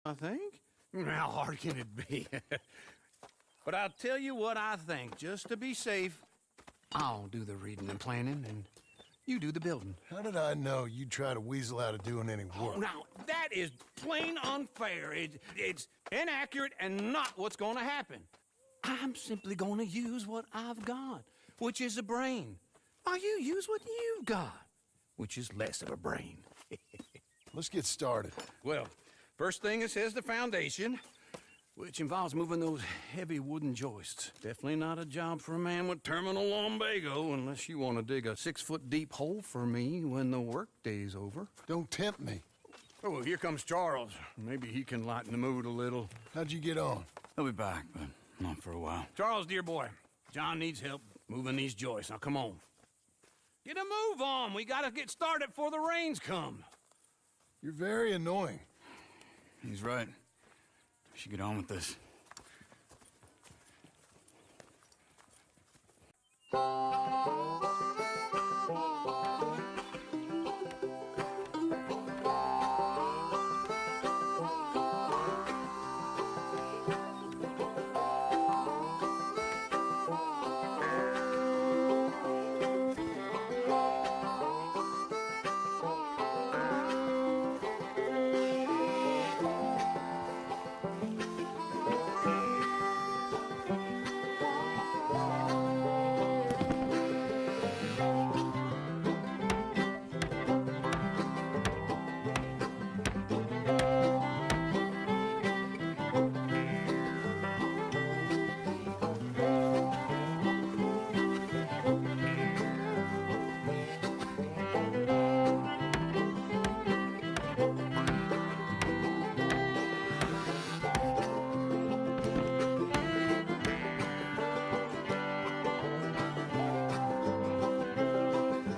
I think. How hard can it be? But I'll tell you what I think, just to be safe. I'll do the reading and planning, and you do the building. How did I know you'd try to weasel out of doing any work? Oh, now, that is plain unfair. It's inaccurate and not what's going to happen. I'm simply going to use what I've got, which is a brain. While you use what you've got, which is less of a brain. Let's get started. Well, first thing it says the foundation, which involves moving those heavy wooden joists. Definitely not a job for a man with terminal lumbago, unless you want to dig a 6-foot deep hole for me when the workday's over. Don't tempt me. Oh, here comes Charles. Maybe he can lighten the mood a little. How'd you get on? I'll be back, but not for a while. Charles, dear boy, John needs help moving these joists. Now, come on. Get a move on. We gotta get started before the rains come. You're very annoying. He's right. We should get on with this.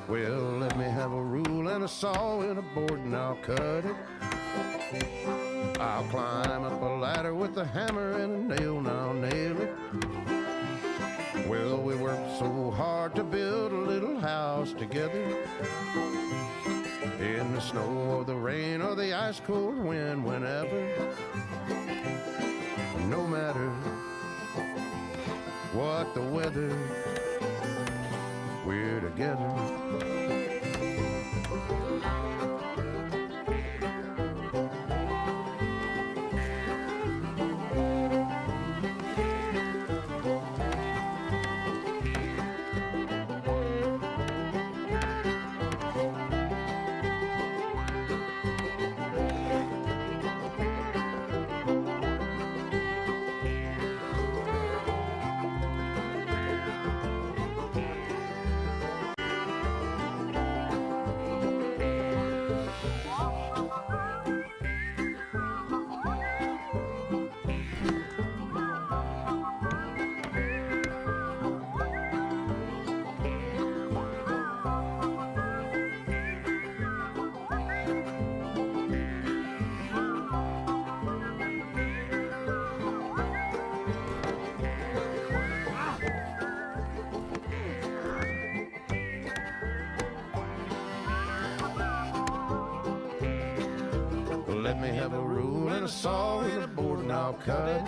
Well, let me have a rule and a saw and a board and I'll cut it. I'll climb up a ladder with a hammer and a nail and I'll nail it. Well, we worked so hard to build a little house together. In the snow or the rain or the ice cold wind, whenever. No matter what the weather, we're together. Let me have a rule and a saw and a board and I'll cut it.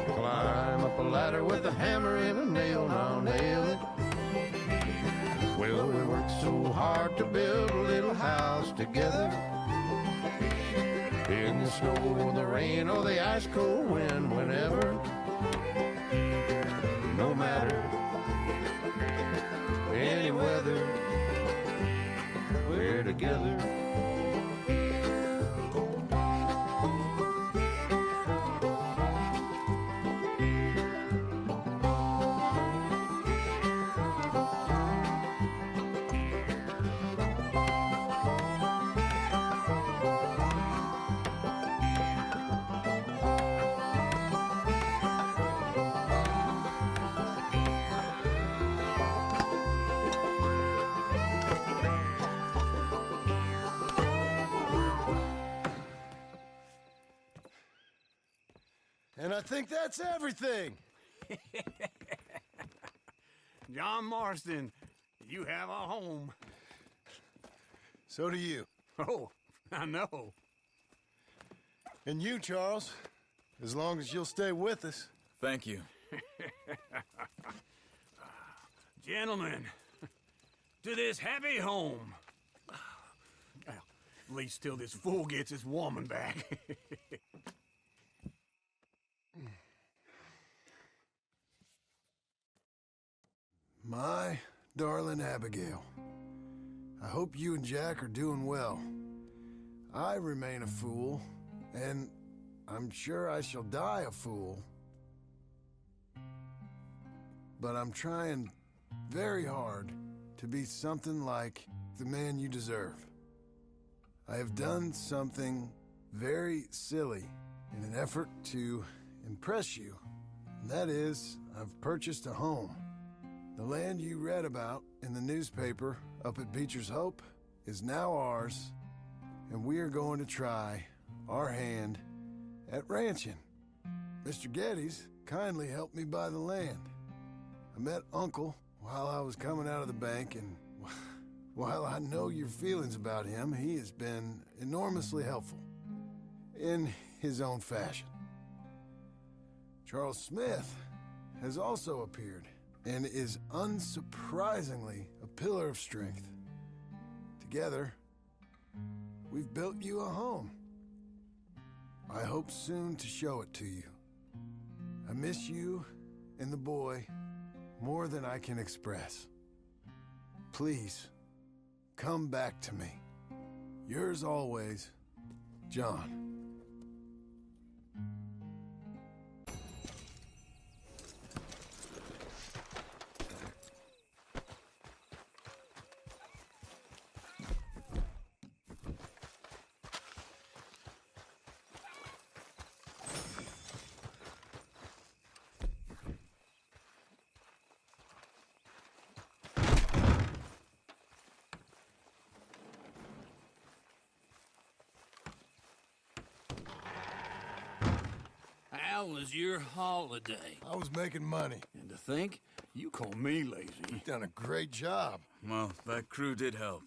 Climb up a ladder with a hammer and a nail and I'll nail it. Well, we worked so hard to build a little house together. In the snow or the rain or the ice cold wind, whenever. No matter any weather, we're together. And I think that's everything. John Marston, you have a home. So do you. Oh, I know. And you, Charles, as long as you'll stay with us. Thank you. Gentlemen, to this happy home. Well, at least till this fool gets his woman back. My darling Abigail, I hope you and Jack are doing well. I remain a fool, and I'm sure I shall die a fool. But I'm trying very hard to be something like the man you deserve. I have done something very silly in an effort to impress you, and that is, I've purchased a home. The land you read about in the newspaper up at Beecher's Hope is now ours, and we are going to try our hand at ranching. Mr. Geddes kindly helped me buy the land. I met Uncle while I was coming out of the bank, and while I know your feelings about him, he has been enormously helpful in his own fashion. Charles Smith has also appeared and is unsurprisingly a pillar of strength. Together, we've built you a home. I hope soon to show it to you. I miss you and the boy more than I can express. Please, come back to me. Yours always, John. How was your holiday? I was making money. And to think, you call me lazy. You've done a great job. Well, that crew did help.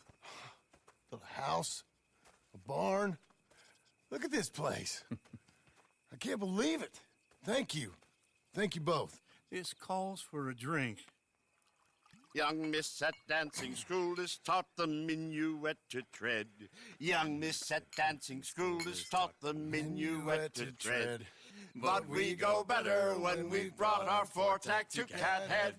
A house, a barn. Look at this place. I can't believe it. Thank you. Thank you both. This calls for a drink. Young miss at dancing school is taught the minuet to tread. Young miss at dancing school is taught the minuet to tread. But we go better when we've brought our four-tack to Cathead.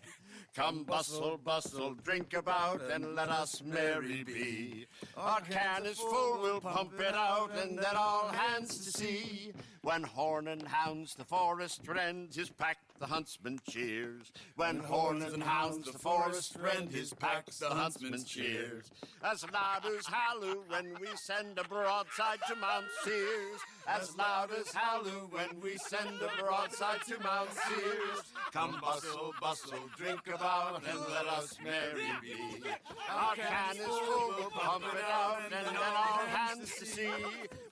Come bustle, bustle, drink about, and let us merry be. Our can is full, we'll pump it out, and then all hands to sea. When horn and hounds the forest rend, his pack the huntsman cheers. When horn and hounds the forest rend, his pack the huntsman cheers. As loud as halloo when we send a broadside to Mount Sears. As loud as halloo when we send a broadside to Mount Sears. Come bustle, bustle, drink about, and let us merry be. Our can is full, we'll pump it out, and then all hands to sea.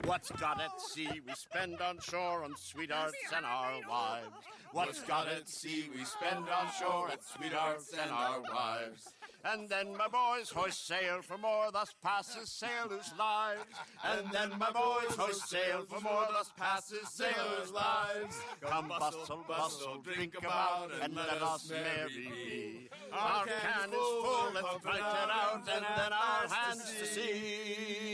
What's got at sea we spend on shore on sweethearts and our wives. What's got at sea we spend on shore at sweethearts and our wives. And then my boys hoist sail for more, thus passes sailors' lives. And then my boys hoist sail for more, thus passes sailors' lives. Come bustle, bustle, drink about, and let us merry be. Our can is full, let's fight it out, and then our hands to sea.